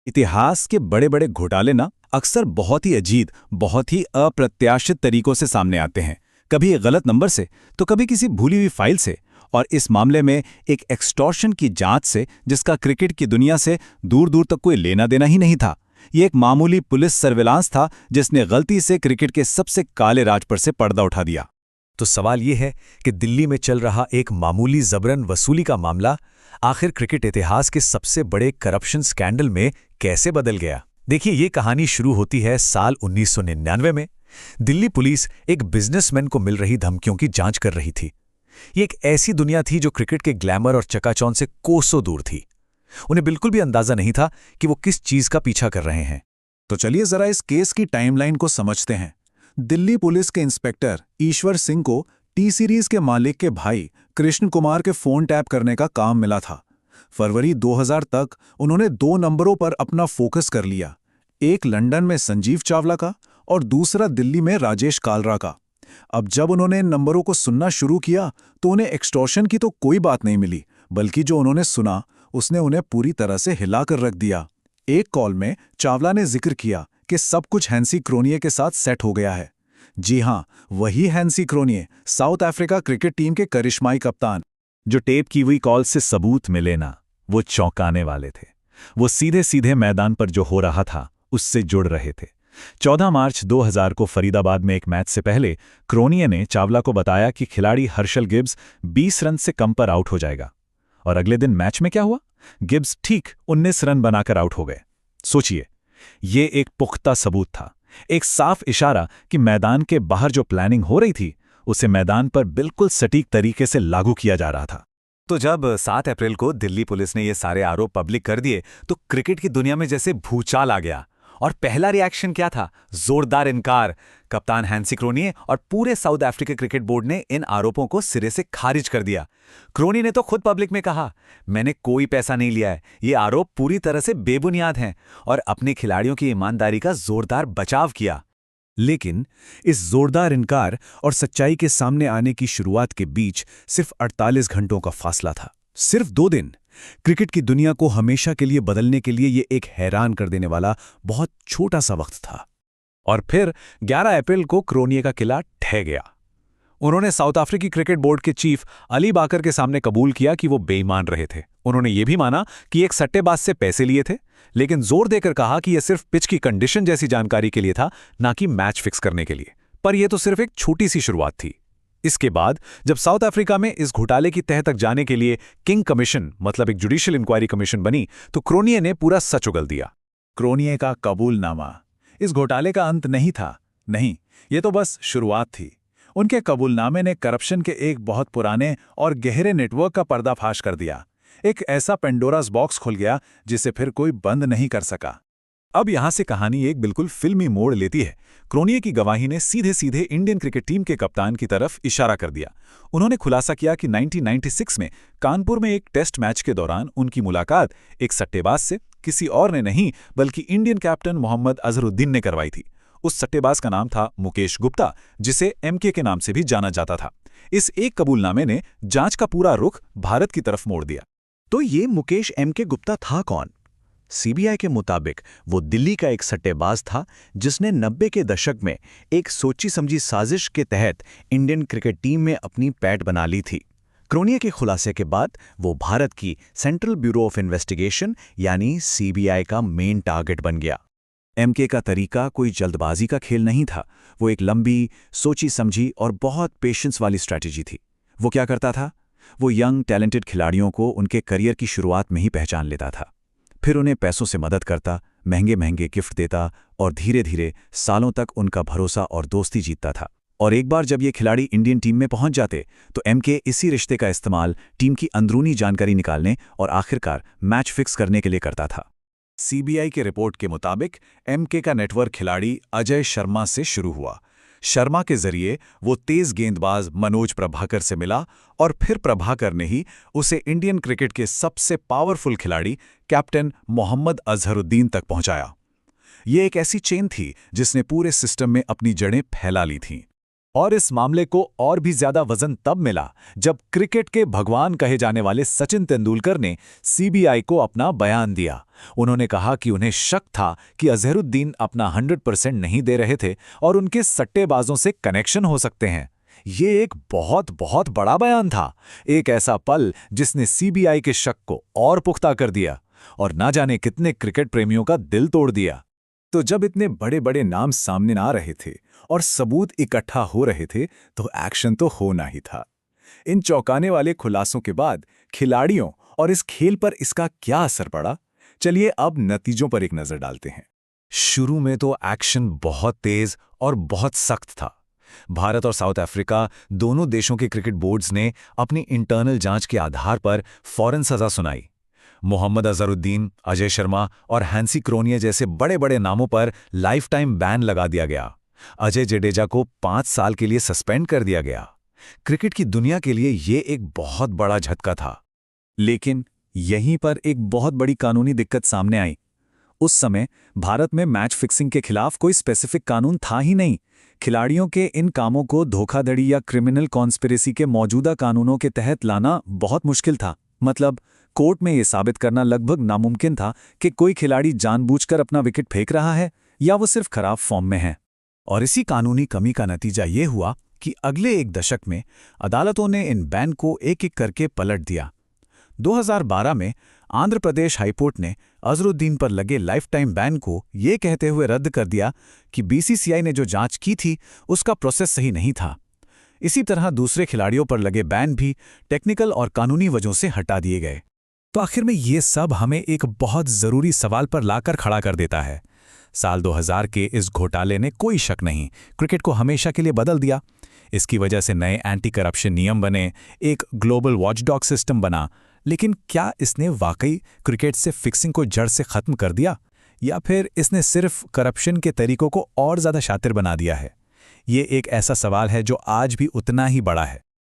इतिहास के बड़े बड़े घोटाले ना अक्सर बहुत ही अजीब, बहुत ही अप्रत्याशित तरीकों से सामने आते हैं। कभी एक गलत नंबर से, तो कभी किसी भूली हुई फाइल से। और इस मामले में एक एक्सटॉर्शन की जांच से, जिसका क्रिकेट की दुनिया से दूर दूर तक कोई लेना देना ही नहीं था। ये एक मामूली पुलिस सर्विलांस था जिसने गलती से क्रिकेट के सबसे काले राज पर से पर्दा उठा दिया। तो सवाल ये है कि दिल्ली में चल रहा एक मामूली जबरन वसूली का मामला आखिर क्रिकेट इतिहास के सबसे बड़े करप्शन स्कैंडल में कैसे बदल गया। देखिए, ये कहानी शुरू होती है साल 1999 में। दिल्ली पुलिस एक बिजनेसमैन को मिल रही धमकियों की जांच कर रही थी। ये एक ऐसी दुनिया थी जो क्रिकेट के ग्लैमर और चकाचौंध से कोसों दूर थी। उन्हें बिल्कुल भी अंदाजा नहीं था कि वो किस चीज का पीछा कर रहे हैं। तो चलिए जरा इस केस की टाइमलाइन को समझते हैं। दिल्ली पुलिस के इंस्पेक्टर ईश्वर सिंह को टी सीरीज के मालिक के भाई कृष्ण कुमार के फोन टैप करने का काम मिला था। फरवरी 2000 तक उन्होंने 2 नंबरों पर अपना फोकस कर लिया, एक लंदन में संजीव चावला का और दूसरा दिल्ली में राजेश कालरा का। अब जब उन्होंने इन नंबरों को सुनना शुरू किया तो उन्हें एक्सटॉर्शन की तो कोई बात नहीं मिली, बल्कि जो उन्होंने सुना उसने उन्हें पूरी तरह से हिलाकर रख दिया। एक कॉल में चावला ने जिक्र किया कि सब कुछ हैंसी क्रोनिये के साथ सेट हो गया है। जी हां, वही Hansie Cronje, South Africa cricket team के करिश्माई कप्तान। जो टेप की हुई कॉल से सबूत मिले ना, वो चौंकाने वाले थे। वो सीधे सीधे मैदान पर जो हो रहा था उससे जुड़ रहे थे। 14 मार्च 2000 को फरीदाबाद में एक मैच से पहले क्रोनिये ने चावला को बताया कि खिलाड़ी हर्षल गिब्स 20 रन से कम पर आउट हो जाएगा। और अगले दिन मैच में क्या हुआ? गिब्स ठीक 19 रन बनाकर आउट हो गए। सोचिए, ये एक पुख्ता सबूत था, एक साफ इशारा कि मैदान के बाहर जो प्लानिंग हो रही थी उसे मैदान पर बिल्कुल सटीक तरीके से लागू किया जा रहा था। तो जब 7 अप्रैल को दिल्ली पुलिस ने ये सारे आरोप पब्लिक कर दिए तो क्रिकेट की दुनिया में जैसे भूचाल आ गया। और पहला रिएक्शन क्या था? जोरदार इनकार। कप्तान हैंसी क्रोनिये और पूरे साउथ अफ्रीका क्रिकेट बोर्ड ने इन आरोपों को सिरे से खारिज कर दिया। क्रोनिये ने तो खुद पब्लिक में कहा, मैंने कोई पैसा नहीं लिया है, ये आरोप पूरी तरह से बेबुनियाद हैं, और अपने खिलाड़ियों की ईमानदारी का जोरदार बचाव किया। लेकिन इस जोरदार इनकार और सच्चाई के सामने आने की शुरुआत के बीच सिर्फ 48 घंटों का फासला था। सिर्फ 2 दिन। क्रिकेट की दुनिया को हमेशा के लिए बदलने के लिए ये एक हैरान कर देने वाला बहुत छोटा सा वक्त था। और फिर 11 अप्रैल को क्रोनिये का किला ढह गया। उन्होंने साउथ अफ्रीकी क्रिकेट बोर्ड के चीफ अली बाकर के सामने कबूल किया कि वो बेईमान रहे थे। उन्होंने ये भी माना कि एक सट्टेबाज से पैसे लिए थे, लेकिन जोर देकर कहा कि यह सिर्फ पिच की कंडीशन जैसी जानकारी के लिए था, ना कि मैच फिक्स करने के लिए। पर यह तो सिर्फ एक छोटी सी शुरुआत थी। इसके बाद जब साउथ अफ्रीका में इस घोटाले की तह तक जाने के लिए किंग कमीशन, मतलब एक जुडिशियल इंक्वायरी कमीशन बनी, तो क्रोनिये ने पूरा सच उगल दिया। क्रोनिये का कबूलनामा इस घोटाले का अंत नहीं था। नहीं, ये तो बस शुरुआत थी। उनके कबूलनामे ने करप्शन के एक बहुत पुराने और गहरे नेटवर्क का पर्दाफाश कर दिया। एक ऐसा पेंडोरास बॉक्स खुल गया जिसे फिर कोई बंद नहीं कर सका। अब यहां से कहानी एक बिल्कुल फिल्मी मोड़ लेती है। क्रोनिये की गवाही ने सीधे सीधे इंडियन क्रिकेट टीम के कप्तान की तरफ इशारा कर दिया। उन्होंने खुलासा किया कि 1996 में कानपुर में एक टेस्ट मैच के दौरान उनकी मुलाकात एक सट्टेबाज से किसी और ने नहीं, बल्कि इंडियन कैप्टन मोहम्मद अजहरुद्दीन ने करवाई थी। उस सट्टेबाज का नाम था मुकेश गुप्ता, जिसे एमके के नाम से भी जाना जाता था। इस एक कबूलनामे ने जांच का पूरा रुख भारत की तरफ मोड़ दिया। तो ये मुकेश एमके गुप्ता था कौन? सीबीआई के मुताबिक वो दिल्ली का एक सट्टेबाज था जिसने 90 के दशक में एक सोची समझी साजिश के तहत इंडियन क्रिकेट टीम में अपनी पैठ बना ली थी। क्रोनिये के खुलासे के बाद वो भारत की सेंट्रल ब्यूरो ऑफ इन्वेस्टिगेशन यानी सीबीआई का मेन टारगेट बन गया। एमके का तरीका कोई जल्दबाजी का खेल नहीं था। वो एक लंबी, सोची समझी और बहुत पेशेंस वाली स्ट्रैटेजी थी। वो क्या करता था? वो यंग टैलेंटेड खिलाड़ियों को उनके करियर की शुरुआत में ही पहचान लेता था। फिर उन्हें पैसों से मदद करता, महंगे महंगे गिफ्ट देता और धीरे धीरे सालों तक उनका भरोसा और दोस्ती जीतता था। और एक बार जब ये खिलाड़ी इंडियन टीम में पहुंच जाते तो एमके इसी रिश्ते का इस्तेमाल टीम की अंदरूनी जानकारी निकालने और आखिरकार मैच फिक्स करने के लिए करता था। सीबीआई के रिपोर्ट के मुताबिक एमके का नेटवर्क खिलाड़ी अजय शर्मा से शुरू हुआ। शर्मा के जरिए वो तेज गेंदबाज मनोज प्रभाकर से मिला और फिर प्रभाकर ने ही उसे इंडियन क्रिकेट के सबसे पावरफुल खिलाड़ी कैप्टन मोहम्मद अजहरुद्दीन तक पहुंचाया। ये एक ऐसी चेन थी जिसने पूरे सिस्टम में अपनी जड़ें फैला ली थीं। और इस मामले को और भी ज्यादा वजन तब मिला जब क्रिकेट के भगवान कहे जाने वाले सचिन तेंदुलकर ने सीबीआई को अपना बयान दिया। उन्होंने कहा कि उन्हें शक था कि अजहरुद्दीन अपना 100% नहीं दे रहे थे और उनके सट्टेबाजों से कनेक्शन हो सकते हैं। ये एक बहुत बहुत बड़ा बयान था, एक ऐसा पल जिसने सीबीआई के शक को और पुख्ता कर दिया और ना जाने कितने क्रिकेट प्रेमियों का दिल तोड़ दिया। तो जब इतने बड़े बड़े नाम सामने आ रहे थे और सबूत इकट्ठा हो रहे थे तो एक्शन तो होना ही था। इन चौंकाने वाले खुलासों के बाद खिलाड़ियों और इस खेल पर इसका क्या असर पड़ा, चलिए अब नतीजों पर एक नजर डालते हैं। शुरू में तो एक्शन बहुत तेज और बहुत सख्त था। भारत और साउथ अफ्रीका दोनों देशों के क्रिकेट बोर्ड्स ने अपनी इंटरनल जांच के आधार पर फौरन सजा सुनाई। मोहम्मद अजहरुद्दीन, अजय शर्मा और हैंसी क्रोनिया जैसे बड़े बड़े नामों पर लाइफ टाइम बैन लगा दिया गया। अजय जडेजा को 5 साल के लिए सस्पेंड कर दिया गया। क्रिकेट की दुनिया के लिए ये एक बहुत बड़ा झटका था। लेकिन यहीं पर एक बहुत बड़ी कानूनी दिक्कत सामने आई। उस समय भारत में मैच फिक्सिंग के खिलाफ कोई स्पेसिफिक कानून था ही नहीं। खिलाड़ियों के इन कामों को धोखाधड़ी या क्रिमिनल कॉन्स्पिरेसी के मौजूदा कानूनों के तहत लाना बहुत मुश्किल था। मतलब कोर्ट में यह साबित करना लगभग नामुमकिन था कि कोई खिलाड़ी जानबूझकर अपना विकेट फेंक रहा है या वो सिर्फ खराब फॉर्म में है। और इसी कानूनी कमी का नतीजा ये हुआ कि अगले एक दशक में अदालतों ने इन बैन को एक-एक करके पलट दिया। 2012 में आंध्र प्रदेश हाईकोर्ट ने अजहरुद्दीन पर लगे लाइफ टाइम बैन को ये कहते हुए रद्द कर दिया कि बीसीसीआई ने जो जांच की थी उसका प्रोसेस सही नहीं था। इसी तरह दूसरे खिलाड़ियों पर लगे बैन भी टेक्निकल और कानूनी वजहों से हटा दिए गए। तो आखिर में ये सब हमें एक बहुत ज़रूरी सवाल पर लाकर खड़ा कर देता है। साल 2000 के इस घोटाले ने कोई शक नहीं क्रिकेट को हमेशा के लिए बदल दिया। इसकी वजह से नए एंटी करप्शन नियम बने, एक ग्लोबल वॉचडॉग सिस्टम बना। लेकिन क्या इसने वाकई क्रिकेट से फिक्सिंग को जड़ से ख़त्म कर दिया, या फिर इसने सिर्फ करप्शन के तरीकों को और ज़्यादा शातिर बना दिया है? ये एक ऐसा सवाल है जो आज भी उतना ही बड़ा है।